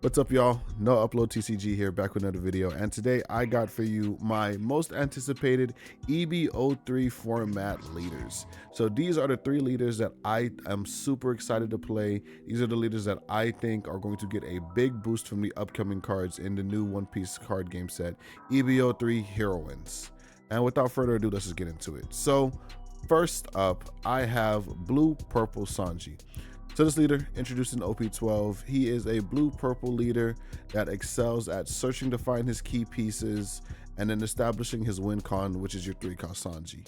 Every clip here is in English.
What's up, y'all? No Upload TCG here, back with another video, and today I got for you my most anticipated EB03 format leaders. So these are the 3 leaders that I am super excited to play. These are the leaders that I think are going to get a big boost from the upcoming cards in the new One Piece card game set, EB03 Heroines. And without further ado, let's just get into it. So first up, I have Blue Purple Sanji. So this leader, introduced in OP12, he is a blue-purple leader that excels at searching to find his key pieces and then establishing his win con, which is your 3-cost Sanji.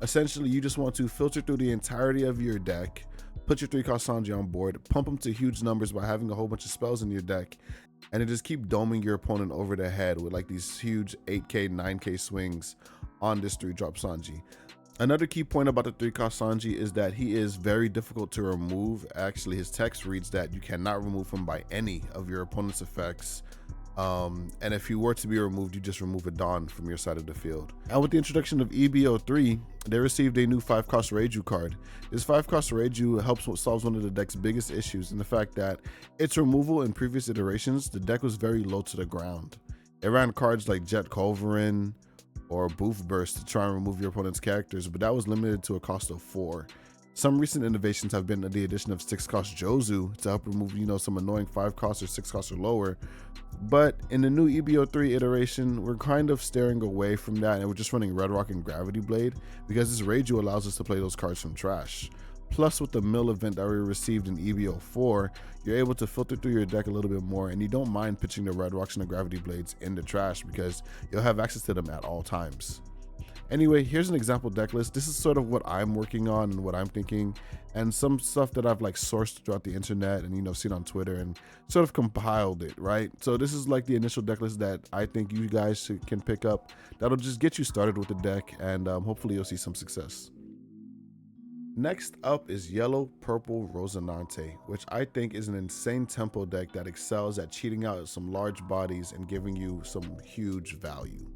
Essentially, you just want to filter through the entirety of your deck, put your 3-cost Sanji on board, pump him to huge numbers by having a whole bunch of spells in your deck, and then just keep doming your opponent over the head with like these huge 8k, 9k swings on this 3-drop Sanji. Another key point about the 3-cost Sanji is that he is very difficult to remove. Actually, his text reads that you cannot remove him by any of your opponent's effects. And if he were to be removed, you just remove a Dawn from your side of the field. And with the introduction of EB03, they received a new 5-cost Reiju card. This 5-cost Reiju solves one of the deck's biggest issues in the fact that its removal in previous iterations, the deck was very low to the ground. It ran cards like Jet Culverin or Boof Burst to try and remove your opponent's characters, but that was limited to a cost of 4. Some recent innovations have been the addition of 6-cost Jozu to help remove, some annoying 5-cost or 6-cost or lower. But in the new EB03 iteration, we're kind of steering away from that, and we're just running Red Rock and Gravity Blade because this Reiju allows us to play those cards from trash. Plus, with the mill event that we received in EB04, you're able to filter through your deck a little bit more, and you don't mind pitching the Red Rocks and the Gravity Blades in the trash because you'll have access to them at all times. Anyway, here's an example deck list. This is sort of what I'm working on and what I'm thinking, and some stuff that I've sourced throughout the internet and seen on Twitter and sort of compiled it, right? So this is like the initial deck list that I think you guys can pick up. That'll just get you started with the deck, and hopefully you'll see some success. Next up is Yellow Purple Rosinante, which I think is an insane tempo deck that excels at cheating out some large bodies and giving you some huge value.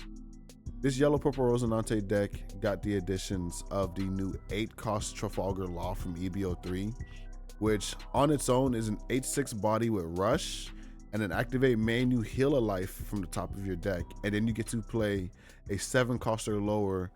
This Yellow Purple Rosinante deck got the additions of the new 8-cost Trafalgar Law from EB03, which on its own is an 8/6 body with Rush, and then activate main, you heal a life from the top of your deck, and then you get to play a 7-cost or lower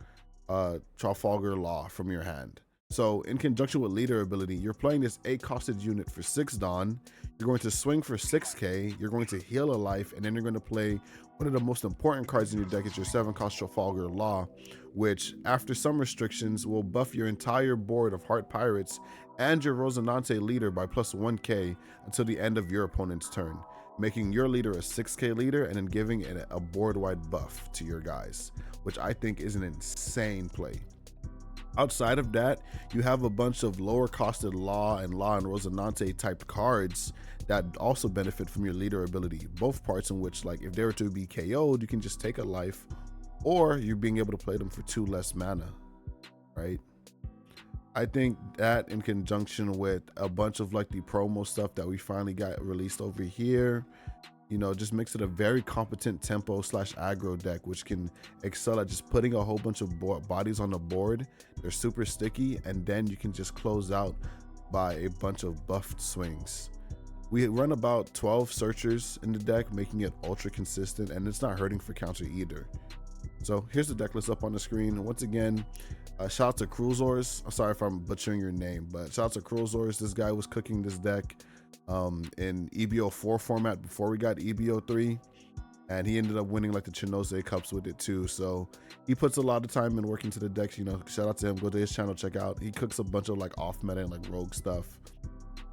Trafalgar Law from your hand. So in conjunction with leader ability, you're playing this 8-costed unit for 6 Dawn, you're going to swing for 6k, you're going to heal a life, and then you're going to play one of the most important cards in your deck is your 7-cost Trafalgar Law, which after some restrictions will buff your entire board of Heart Pirates and your Rosinante leader by plus 1k until the end of your opponent's turn, making your leader a 6k leader and then giving it a board-wide buff to your guys, which I think is an insane play. Outside of that, you have a bunch of lower costed Law and Rosinante type cards that also benefit from your leader ability, both parts in which if they were to be KO'd, you can just take a life, or you're being able to play them for 2 less mana, right? I think that in conjunction with a bunch of the promo stuff that we finally got released over here, just makes it a very competent tempo / aggro deck, which can excel at just putting a whole bunch of bodies on the board. They're super sticky, and then you can just close out by a bunch of buffed swings. We run about 12 searchers in the deck, making it ultra consistent, and it's not hurting for counter either. So here's the deck list up on the screen. Once again, shout out to Cruzors. I'm sorry if I'm butchering your name, but shout out to Cruzors. This guy was cooking this deck in EB04 format before we got EB03, and he ended up winning the Chinose Cups with it too. So he puts a lot of time in working to the decks. Shout out to him. Go to his channel, check out. He cooks a bunch of off meta and rogue stuff.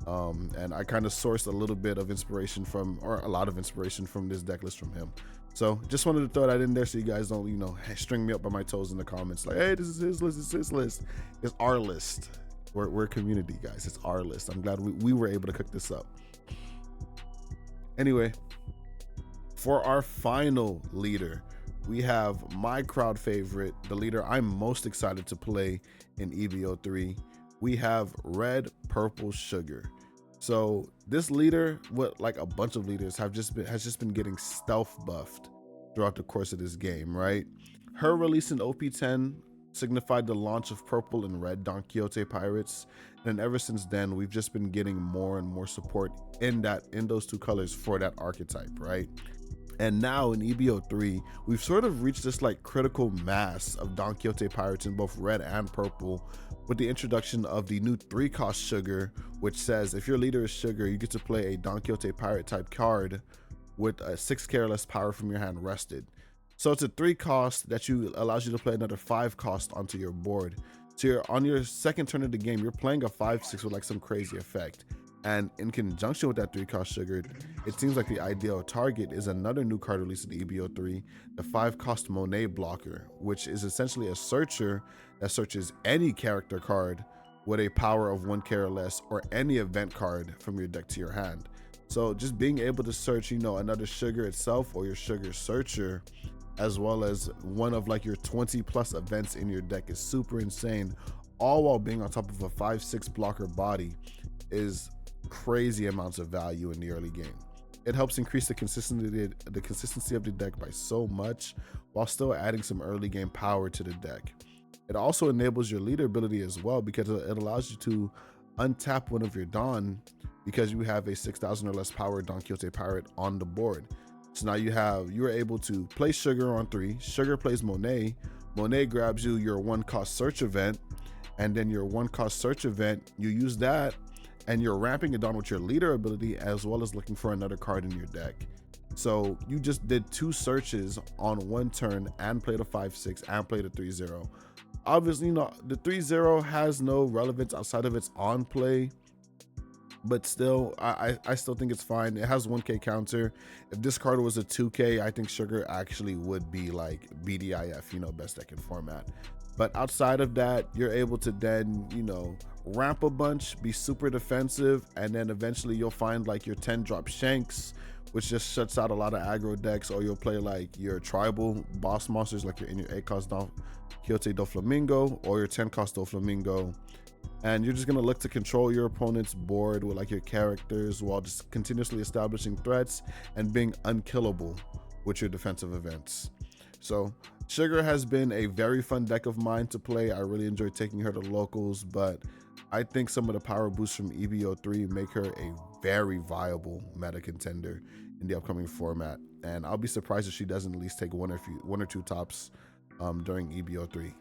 And I kind of sourced a little bit of inspiration from, or a lot of inspiration from this deck list from him. So just wanted to throw that in there so you guys don't, string me up by my toes in the comments hey, this is his list, it's his list. It's our list. We're a community, guys. It's our list. I'm glad we were able to cook this up. Anyway, for our final leader, we have my crowd favorite, the leader I'm most excited to play in EB03. We have Red Purple Sugar. So this leader, a bunch of leaders has just been getting stealth buffed throughout the course of this game, right? Her release in OP10 signified the launch of purple and red Don Quixote pirates, and ever since then we've just been getting more and more support in those two colors for that archetype, right? And now in EB03, we've sort of reached this like critical mass of Don Quixote pirates in both red and purple, with the introduction of the new 3-cost sugar, which says if your leader is sugar, you get to play a Don Quixote pirate type card with a 6 careless power from your hand rested. So it's a 3-cost that allows you to play another 5-cost onto your board. So you're on your second turn of the game, you're playing a 5/6 with like some crazy effect. And in conjunction with that 3-cost sugar, it seems like the ideal target is another new card released in EB03, the 5-cost Monet blocker, which is essentially a searcher that searches any character card with a power of 1 or less, or any event card from your deck to your hand. So just being able to search, another sugar itself or your sugar searcher, as well as one of like your 20 plus events in your deck is super insane, all while being on top of a 5/6 blocker body, is crazy amounts of value in the early game. It helps increase the consistency of the deck by so much, while still adding some early game power to the deck. It also enables your leader ability as well, because it allows you to untap one of your Don because you have a 6,000 or less power Don Quixote pirate on the board. So now you are able to play Sugar on 3, Sugar plays Monet, Monet grabs you your 1-cost search event, and then your 1-cost search event, you use that, and you're ramping it down with your leader ability, as well as looking for another card in your deck. So you just did 2 searches on 1 turn and played a 5/6 and played a 3/0. Obviously, the 3/0 has no relevance outside of its on play, but still, I still think it's fine. It has 1K counter. If this card was a 2K, I think Sugar actually would be like BDIF, best deck in format. But outside of that, you're able to then, ramp a bunch, be super defensive, and then eventually you'll find like your 10-drop Shanks, which just shuts out a lot of aggro decks, or you'll play like your tribal boss monsters, like in your 8-cost Don Quixote do Flamingo or your 10-cost do Flamingo. And you're just gonna look to control your opponent's board with like your characters, while just continuously establishing threats and being unkillable with your defensive events. So Sugar has been a very fun deck of mine to play. I really enjoy taking her to locals, but I think some of the power boosts from EB03 make her a very viable meta contender in the upcoming format. And I'll be surprised if she doesn't at least take one or two tops during EB03.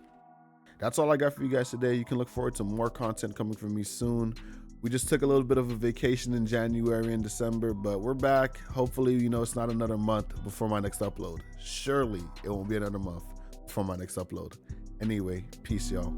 That's all I got for you guys today. You can look forward to more content coming from me soon. We just took a little bit of a vacation in January and December, but we're back. Hopefully, it's not another month before my next upload. Surely it won't be another month before my next upload. Anyway, peace, y'all.